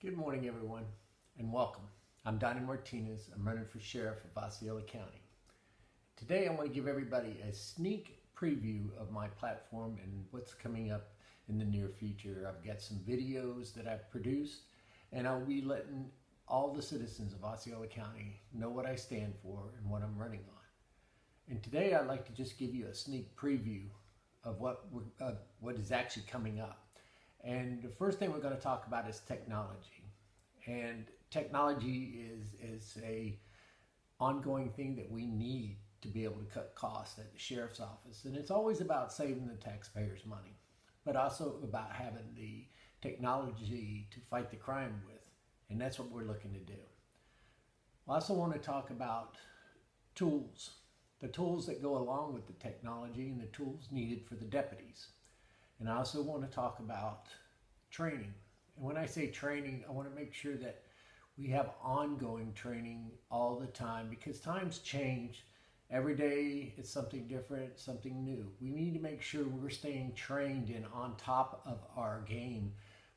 Good morning, everyone, and welcome. I'm Donnie Martinez. I'm running for sheriff of Osceola County. Today, I want to give everybody a sneak preview of my platform and what's coming up in the near future. I've got some videos that I've produced, and I'll be letting all the citizens of Osceola County know what I stand for and what I'm running on. And today, I'd like to just give you a sneak preview of what is actually coming up. And the first thing we're going to talk about is technology. And technology is a ongoing thing that we need to be able to cut costs at the sheriff's office. And it's always about saving the taxpayers' money, but also about having the technology to fight the crime with. And that's what we're looking to do. I also want to talk about tools, the tools that go along with the technology and the tools needed for the deputies. And I also want to talk about training. And when I say training, I want to make sure that we have ongoing training all the time, because times change. Every day it's something different, something new. We need to make sure we're staying trained and on top of our game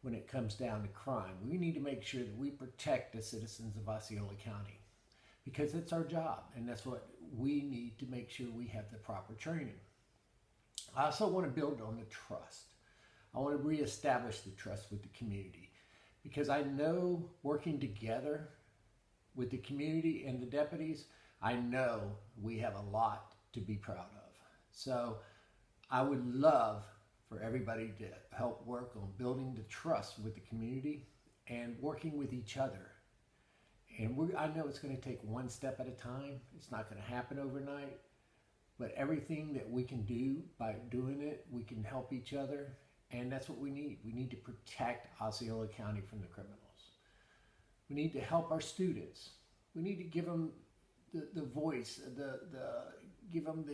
when it comes down to crime. We need to make sure that we protect the citizens of Osceola County, because it's our job, and that's what we need to make sure we have the proper training. I also want to build on the trust. I want to reestablish the trust with the community, because I know working together with the community and the deputies, I know we have a lot to be proud of. So I would love for everybody to help work on building the trust with the community and working with each other. And I know it's going to take one step at a time. It's not going to happen overnight. But everything that we can do by doing it, we can help each other. And that's what we need. We need to protect Osceola County from the criminals. We need to help our students. We need to give them the voice, give them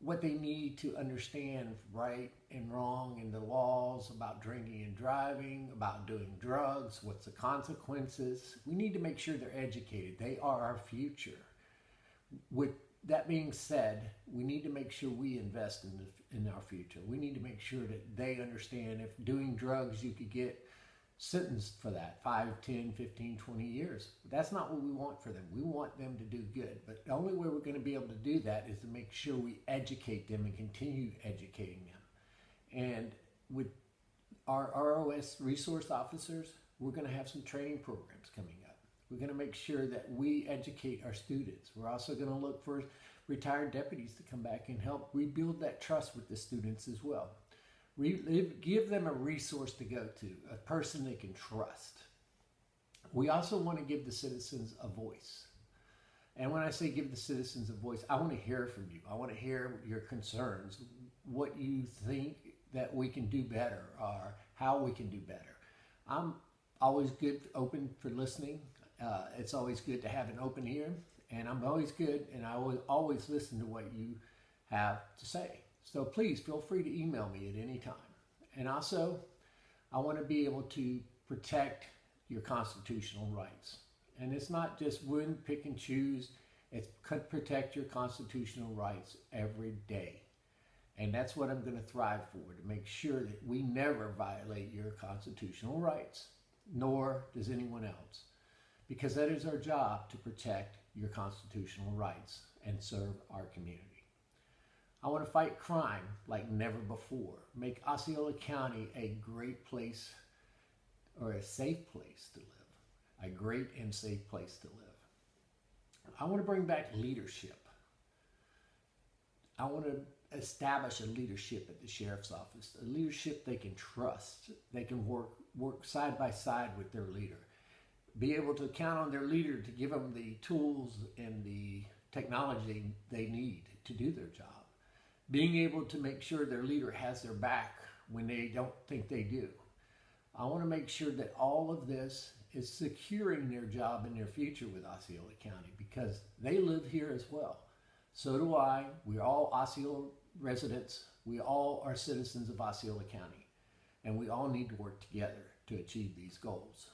what they need to understand right and wrong, and the laws about drinking and driving, about doing drugs, what's the consequences. We need to make sure they're educated. They are our future. With that being said, we need to make sure we invest in our future. We need to make sure that they understand if doing drugs, you could get sentenced for that 5, 10, 15, 20 years. But that's not what we want for them. We want them to do good. But the only way we're going to be able to do that is to make sure we educate them and continue educating them. And with our ROS resource officers, we're going to have some training programs coming up. We're going to make sure that we educate our students. We're also going to look for retired deputies to come back and help rebuild that trust with the students as well. Give them a resource to go to, a person they can trust. We also want to give the citizens a voice. And when I say give the citizens a voice, I want to hear from you. I want to hear your concerns, what you think that we can do better, or how we can do better. I'm always open for listening. It's always good to have an open ear, and I'm always good, and I will always listen to what you have to say. So please feel free to email me at any time. And also, I want to be able to protect your constitutional rights. And it's not just win, pick, and choose. It's protect your constitutional rights every day. And that's what I'm going to thrive for, to make sure that we never violate your constitutional rights, nor does anyone else. Because that is our job, to protect your constitutional rights and serve our community. I want to fight crime like never before. Make Osceola County a great place, or a safe place to live. A great and safe place to live. I want to bring back leadership. I want to establish a leadership at the sheriff's office, a leadership they can trust. They can work side by side with their leader. Be able to count on their leader to give them the tools and the technology they need to do their job. Being able to make sure their leader has their back when they don't think they do. I want to make sure that all of this is securing their job and their future with Osceola County, because they live here as well. So do I. We're all Osceola residents. We all are citizens of Osceola County, and we all need to work together to achieve these goals.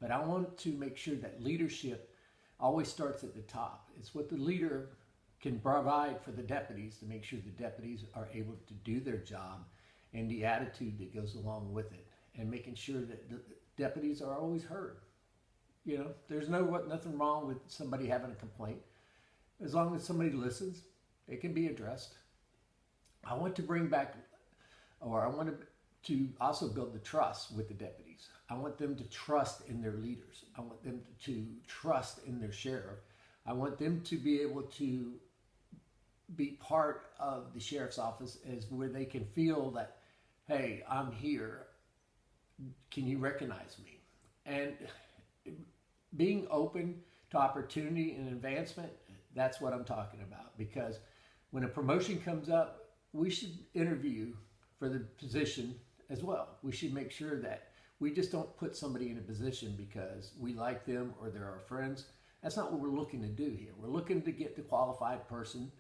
But I want to make sure that leadership always starts at the top. It's what the leader can provide for the deputies, to make sure the deputies are able to do their job, and the attitude that goes along with it, and making sure that deputies are always heard. You know, there's nothing wrong with somebody having a complaint. As long as somebody listens, it can be addressed. I want to bring back, or I want to also build the trust with the deputies. I want them to trust in their leaders. I want them to trust in their sheriff. I want them to be able to be part of the sheriff's office as where they can feel that, hey, I'm here. Can you recognize me? And being open to opportunity and advancement, that's what I'm talking about. Because when a promotion comes up, we should interview for the position as well. We should make sure that we just don't put somebody in a position because we like them or they're our friends. That's not what we're looking to do here. We're looking to get the qualified person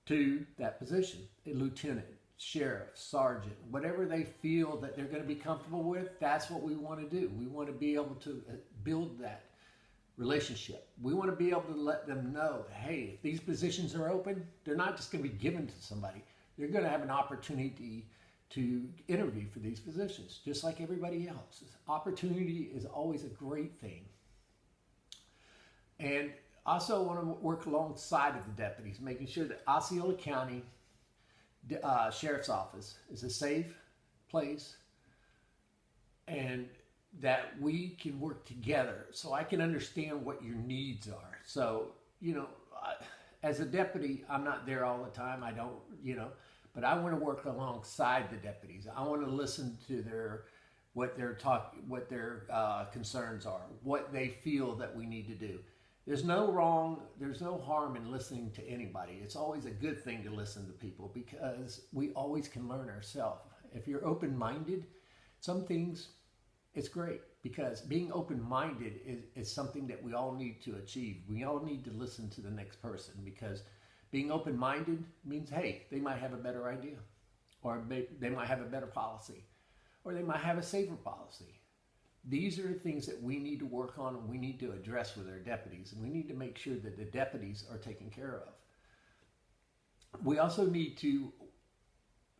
to that position, a lieutenant, sheriff, sergeant, whatever they feel that they're going to be comfortable with. That's what we want to do. We want to be able to build that relationship. We want to be able to let them know, hey, if these positions are open, they're not just going to be given to somebody. They're going to have an opportunity to interview for these positions, just like everybody else. Opportunity is always a great thing. And also want to work alongside of the deputies, making sure that Osceola County Sheriff's Office is a safe place and that we can work together so I can understand what your needs are. So, you know, as a deputy, I'm not there all the time. I don't, you know, but I want to work alongside the deputies. I want to listen to what their concerns are, what they feel that we need to do. There's no harm in listening to anybody. It's always a good thing to listen to people because we always can learn ourselves. If you're open-minded, some things, it's great because being open-minded is something that we all need to achieve. We all need to listen to the next person because being open-minded means, hey, they might have a better idea or they might have a better policy or they might have a safer policy. These are the things that we need to work on and we need to address with our deputies, and we need to make sure that the deputies are taken care of. We also need to,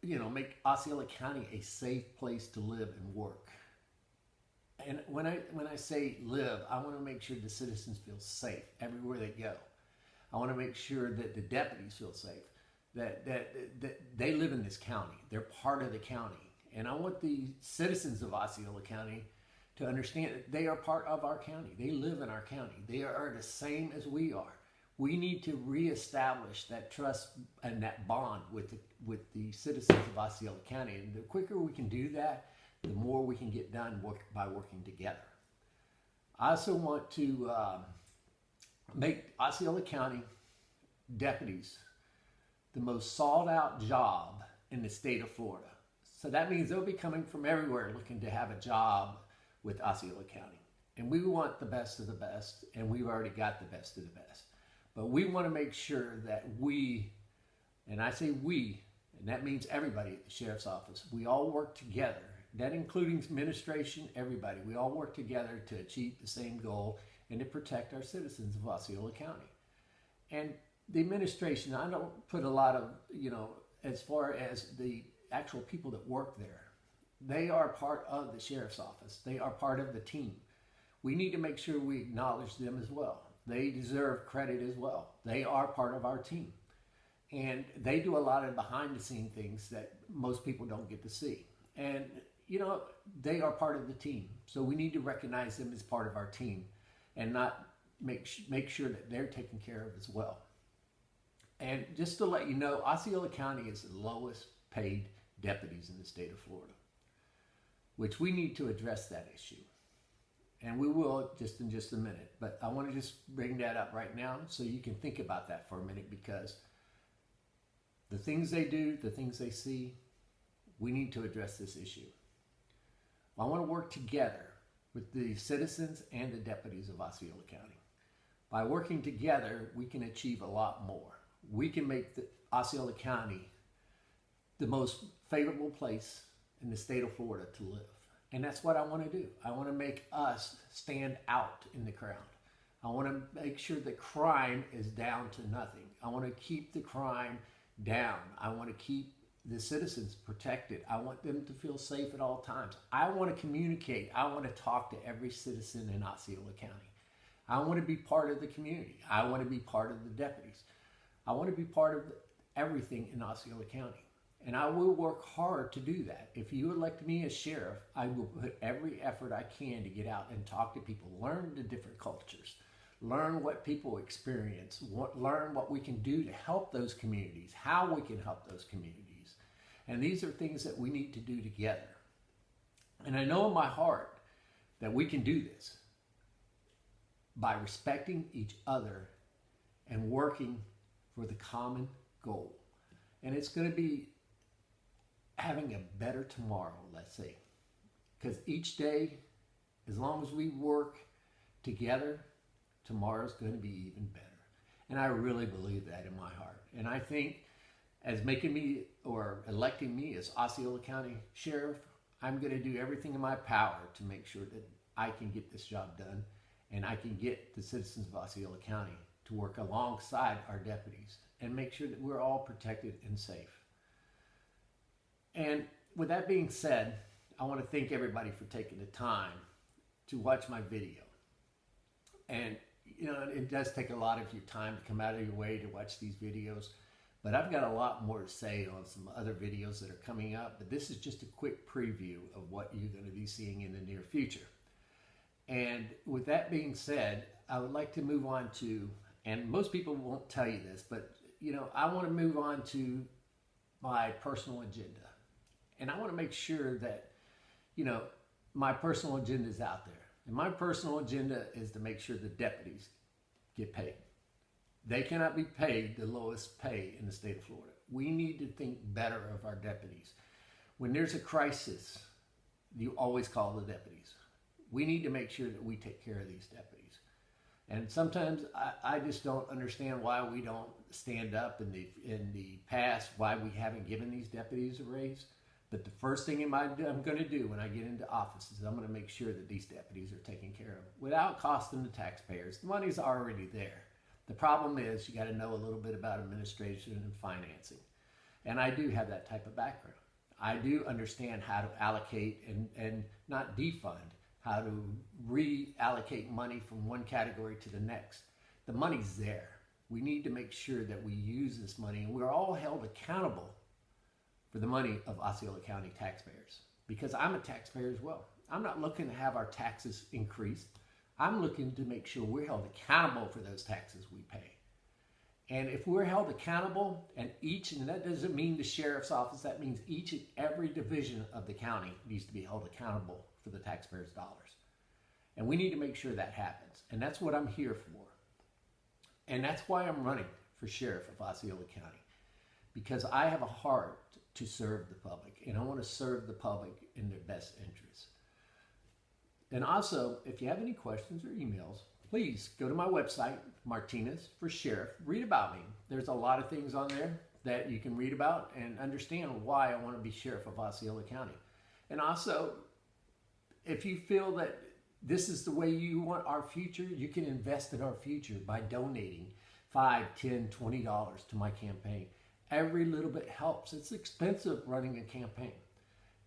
you know, make Osceola County a safe place to live and work. And when I say live, I want to make sure the citizens feel safe everywhere they go. I want to make sure that the deputies feel safe, that they live in this county. They're part of the county. And I want the citizens of Osceola County to understand that they are part of our county. They live in our county. They are the same as we are. We need to reestablish that trust and that bond with the citizens of Osceola County. And the quicker we can do that, the more we can get done by working together. I also want to make Osceola County deputies the most sought out job in the state of Florida. So that means they'll be coming from everywhere looking to have a job with Osceola County. And we want the best of the best, and we've already got the best of the best. But we want to make sure that we, and I say we, and that means everybody at the Sheriff's Office, we all work together. That includes administration, everybody. We all work together to achieve the same goal and to protect our citizens of Osceola County. And the administration, I don't put a lot of, you know, as far as the actual people that work there, they are part of the Sheriff's Office. They are part of the team. We need to make sure we acknowledge them as well. They deserve credit as well. They are part of our team. And they do a lot of behind the scene things that most people don't get to see. And, you know, they are part of the team. So we need to recognize them as part of our team and not make sure that they're taken care of as well. And just to let you know, Osceola County is the lowest paid deputies in the state of Florida, which we need to address that issue. And we will in just a minute. But I want to just bring that up right now so you can think about that for a minute, because the things they do, the things they see, we need to address this issue. I want to work together with the citizens and the deputies of Osceola County. By working together, we can achieve a lot more. We can make the Osceola County the most favorable place in the state of Florida to live. And that's what I want to do. I want to make us stand out in the crowd. I want to make sure that crime is down to nothing. I want to keep the crime down. I want to keep the citizens protected. I want them to feel safe at all times. I want to communicate. I want to talk to every citizen in Osceola County. I want to be part of the community. I want to be part of the deputies. I want to be part of everything in Osceola County. And I will work hard to do that. If you elect me as sheriff, I will put every effort I can to get out and talk to people, learn the different cultures, learn what people experience, learn what we can do to help those communities, how we can help those communities. And these are things that we need to do together. And I know in my heart that we can do this by respecting each other and working for the common goal. And it's going to be having a better tomorrow, let's say. Because each day, as long as we work together, tomorrow's going to be even better. And I really believe that in my heart. And I think as making me or electing me as Osceola County Sheriff, I'm going to do everything in my power to make sure that I can get this job done and I can get the citizens of Osceola County to work alongside our deputies and make sure that we're all protected and safe. And with that being said, I want to thank everybody for taking the time to watch my video. And you know, it does take a lot of your time to come out of your way to watch these videos, but I've got a lot more to say on some other videos that are coming up, but this is just a quick preview of what you're going to be seeing in the near future. And with that being said, I would like to move on to, and most people won't tell you this, but you know, I want to move on to my personal agenda. And I want to make sure that, you know, my personal agenda is out there. And my personal agenda is to make sure the deputies get paid. They cannot be paid the lowest pay in the state of Florida. We need to think better of our deputies. When there's a crisis, you always call the deputies. We need to make sure that we take care of these deputies. And sometimes I just don't understand why we don't stand up in the past, why we haven't given these deputies a raise. But the first thing I'm going to do when I get into office is I'm going to make sure that these deputies are taken care of without costing the taxpayers. The money's already there. The problem is you got to know a little bit about administration and financing. And I do have that type of background. I do understand how to allocate and not defund, how to reallocate money from one category to the next. The money's there. We need to make sure that we use this money, and we're all held accountable for the money of Osceola County taxpayers, because I'm a taxpayer as well. I'm not looking to have our taxes increased. I'm looking to make sure we're held accountable for those taxes we pay. And if we're held accountable, and that doesn't mean the sheriff's office, that means each and every division of the county needs to be held accountable for the taxpayers' dollars. And we need to make sure that happens. And that's what I'm here for. And that's why I'm running for sheriff of Osceola County, because I have a heart to serve the public, and I want to serve the public in their best interests. And also, if you have any questions or emails, please go to my website, Martinez for Sheriff. Read about me. There's a lot of things on there that you can read about and understand why I want to be sheriff of Osceola County. And also, if you feel that this is the way you want our future, you can invest in our future by donating $5, $10, $20 to my campaign. Every little bit helps. It's expensive running a campaign.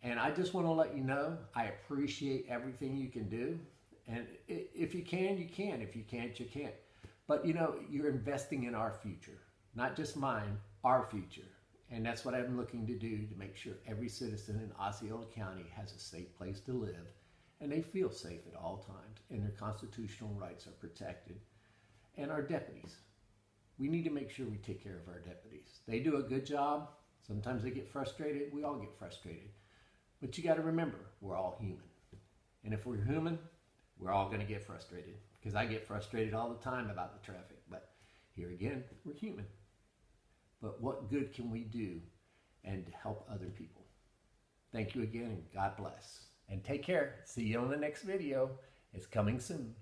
And I just want to let you know, I appreciate everything you can do. And if you can, you can. If you can't, you can't. But you know, you're investing in our future, not just mine, our future. And that's what I'm looking to do to make sure every citizen in Osceola County has a safe place to live and they feel safe at all times and their constitutional rights are protected. And our deputies. We need to make sure we take care of our deputies. They do a good job. Sometimes they get frustrated. We all get frustrated. But you got to remember, we're all human. And if we're human, we're all going to get frustrated. Because I get frustrated all the time about the traffic. But here again, we're human. But what good can we do and help other people? Thank you again, and God bless. And take care. See you on the next video. It's coming soon.